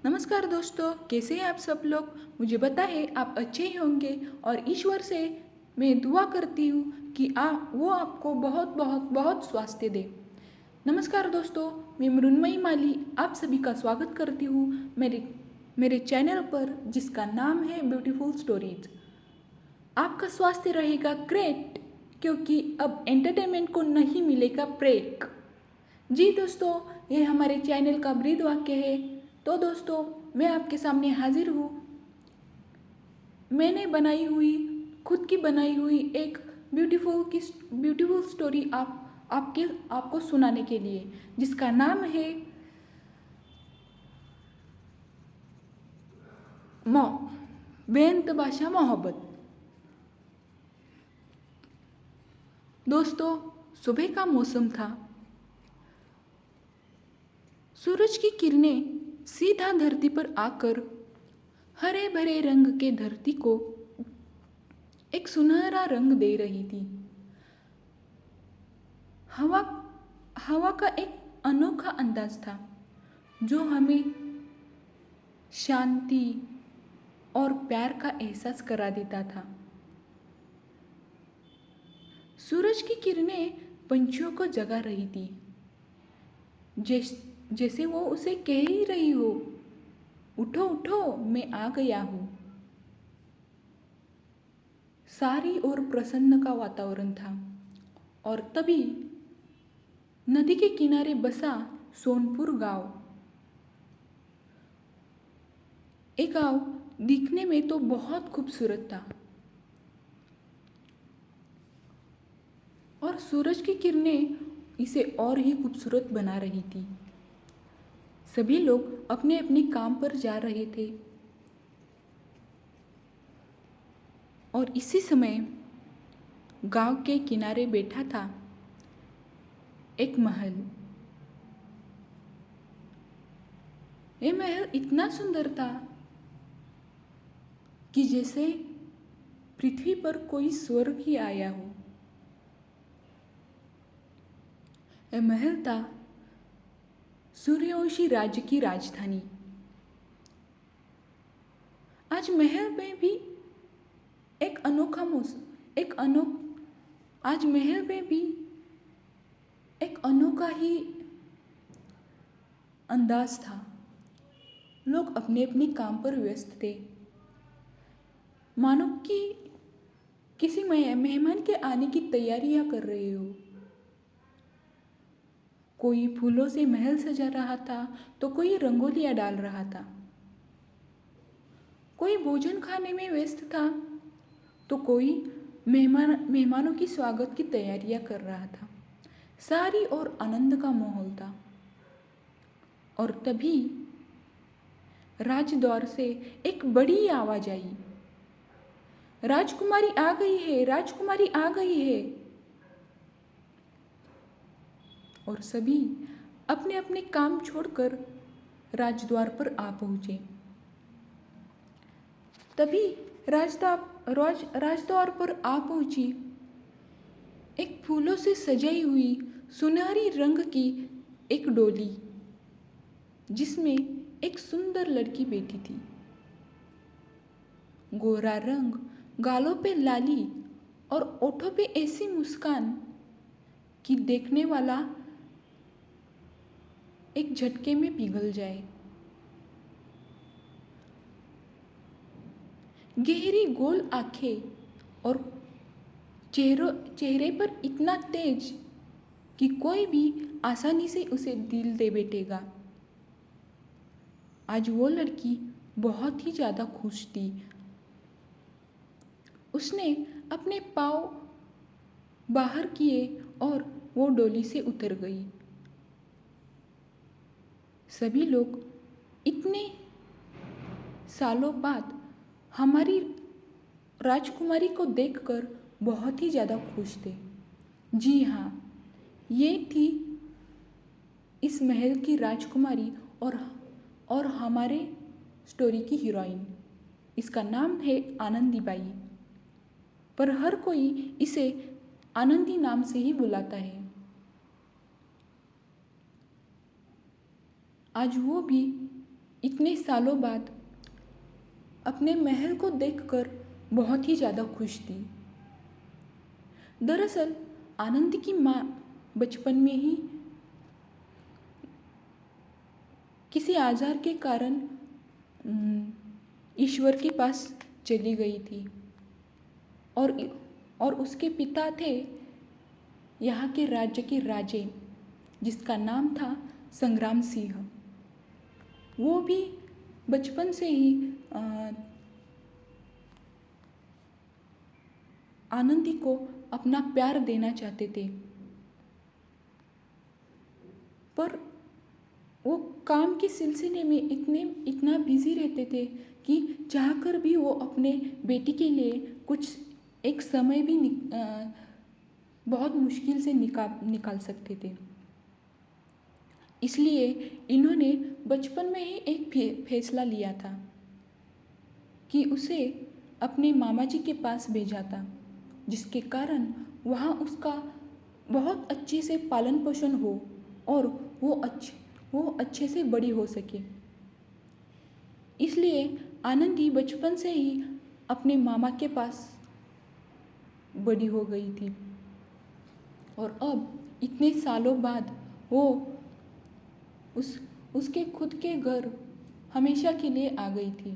नमस्कार दोस्तों, कैसे हैं आप सब लोग। मुझे पता है आप अच्छे ही होंगे और ईश्वर से मैं दुआ करती हूँ कि वो आपको बहुत बहुत बहुत स्वास्थ्य दे। नमस्कार दोस्तों, मैं मृण्मयी माली आप सभी का स्वागत करती हूँ मेरे मेरे चैनल पर, जिसका नाम है ब्यूटीफुल स्टोरीज। आपका स्वास्थ्य रहेगा ग्रेट, क्योंकि अब एंटरटेनमेंट को नहीं मिलेगा ब्रेक। जी दोस्तों, ये हमारे चैनल का ब्रीद वाक्य है। तो दोस्तों, मैं आपके सामने हाजिर हूँ मैंने बनाई हुई, खुद की बनाई हुई एक ब्यूटीफुल स्टोरी आपको सुनाने के लिए, जिसका नाम है मौ बेइंतबाशा मोहब्बत। दोस्तों, सुबह का मौसम था। सूरज की किरणें सीधा धरती पर आकर हरे भरे रंग के धरती को एक सुनहरा रंग दे रही थी। हवा हवा का एक अनोखा अंदाज था, जो हमें शांति और प्यार का एहसास करा देता था। सूरज की किरणें पंछियों को जगा रही थी, जैसे वो उसे कह ही रही हो, उठो उठो, मैं आ गया हूँ। सारी ओर प्रसन्न का वातावरण था। और तभी नदी के किनारे बसा सोनपुर गांव। एक गांव दिखने में तो बहुत खूबसूरत था, और सूरज की किरणें इसे और ही खूबसूरत बना रही थी। सभी लोग अपने अपने काम पर जा रहे थे, और इसी समय गांव के किनारे बैठा था एक महल। ये महल इतना सुंदर था कि जैसे पृथ्वी पर कोई स्वर्ग ही आया हो। यह महल था सूर्यवंशी राज्य की राजधानी। आज महल में भी एक अनोखा मौसम एक अनोख आज महल में भी एक अनोखा ही अंदाज था। लोग अपने अपने काम पर व्यस्त थे, मानो कि किसी मेहमान के आने की तैयारियां कर रहे हो। कोई फूलों से महल सजा रहा था, तो कोई रंगोलियां डाल रहा था। कोई भोजन खाने में व्यस्त था, तो कोई मेहमानों की स्वागत की तैयारियां कर रहा था। सारी और आनंद का माहौल था। और तभी राजद्वार से एक बड़ी आवाज आई, राजकुमारी आ गई है, राजकुमारी आ गई है। और सभी अपने अपने काम छोड़कर राजद्वार पर आ पहुंचे। तभी राजद्वार पर आ पहुंची एक फूलों से सजाई हुई सुनहरी रंग की एक डोली, जिसमें एक सुंदर लड़की बैठी थी। गोरा रंग, गालों पे लाली और ओठों पे ऐसी मुस्कान कि देखने वाला एक झटके में पिघल जाए। गहरी गोल आंखें और चेहरे पर इतना तेज कि कोई भी आसानी से उसे दिल दे बैठेगा। आज वो लड़की बहुत ही ज़्यादा खुश थी। उसने अपने पाँव बाहर किए और वो डोली से उतर गई। सभी लोग इतने सालों बाद हमारी राजकुमारी को देखकर बहुत ही ज़्यादा खुश थे। जी हाँ, ये थी इस महल की राजकुमारी और हमारे स्टोरी की हीरोइन। इसका नाम है आनंदी बाई, पर हर कोई इसे आनंदी नाम से ही बुलाता है। आज वो भी इतने सालों बाद अपने महल को देखकर बहुत ही ज़्यादा खुश थी। दरअसल आनंद की माँ बचपन में ही किसी आजार के कारण ईश्वर के पास चली गई थी और उसके पिता थे यहाँ के राज्य के राजे, जिसका नाम था संग्राम सिंह। वो भी बचपन से ही आनंदी को अपना प्यार देना चाहते थे, पर वो काम के सिलसिले में इतना बिजी रहते थे कि चाहकर भी वो अपने बेटी के लिए कुछ एक समय भी बहुत मुश्किल से निकाल सकते थे। इसलिए इन्होंने बचपन में ही एक फैसला लिया था कि उसे अपने मामा जी के पास भेजा था, जिसके कारण वहाँ उसका बहुत अच्छे से पालन पोषण हो और वो अच्छे से बड़ी हो सके। इसलिए आनंदी बचपन से ही अपने मामा के पास बड़ी हो गई थी और अब इतने सालों बाद वो उसके खुद के घर हमेशा के लिए आ गई थी।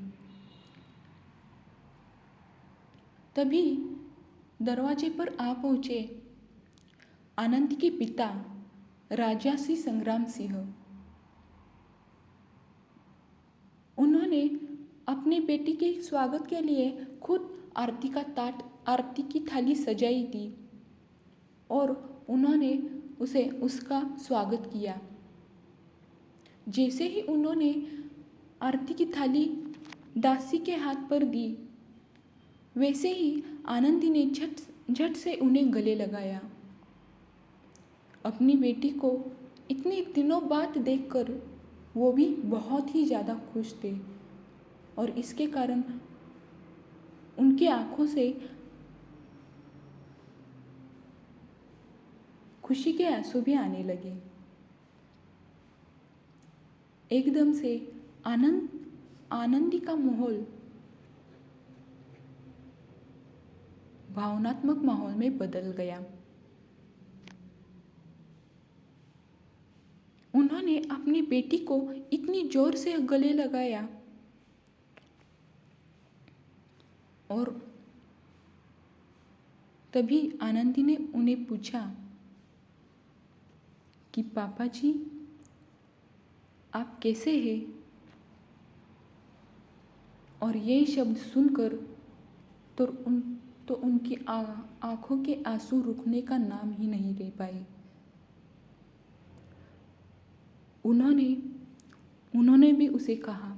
तभी दरवाजे पर आ पहुँचे आनंद के पिता राजा श्री संग्राम सिंह। उन्होंने अपने बेटी के स्वागत के लिए खुद आरती की थाली सजाई थी और उन्होंने उसका स्वागत किया। जैसे ही उन्होंने आरती की थाली दासी के हाथ पर दी, वैसे ही आनंदी ने झट से उन्हें गले लगाया। अपनी बेटी को इतने दिनों बाद देखकर वो भी बहुत ही ज़्यादा खुश थे और इसके कारण उनकी आँखों से खुशी के आंसू भी आने लगे। एकदम से आनंदी का माहौल भावनात्मक माहौल में बदल गया। उन्होंने अपनी बेटी को इतनी जोर से गले लगाया और तभी आनंदी ने उन्हें पूछा कि पापा जी, आप कैसे हैं? और ये शब्द सुनकर तो उनकी आँखों के आंसू रुकने का नाम ही नहीं ले पाए। उन्होंने भी उसे कहा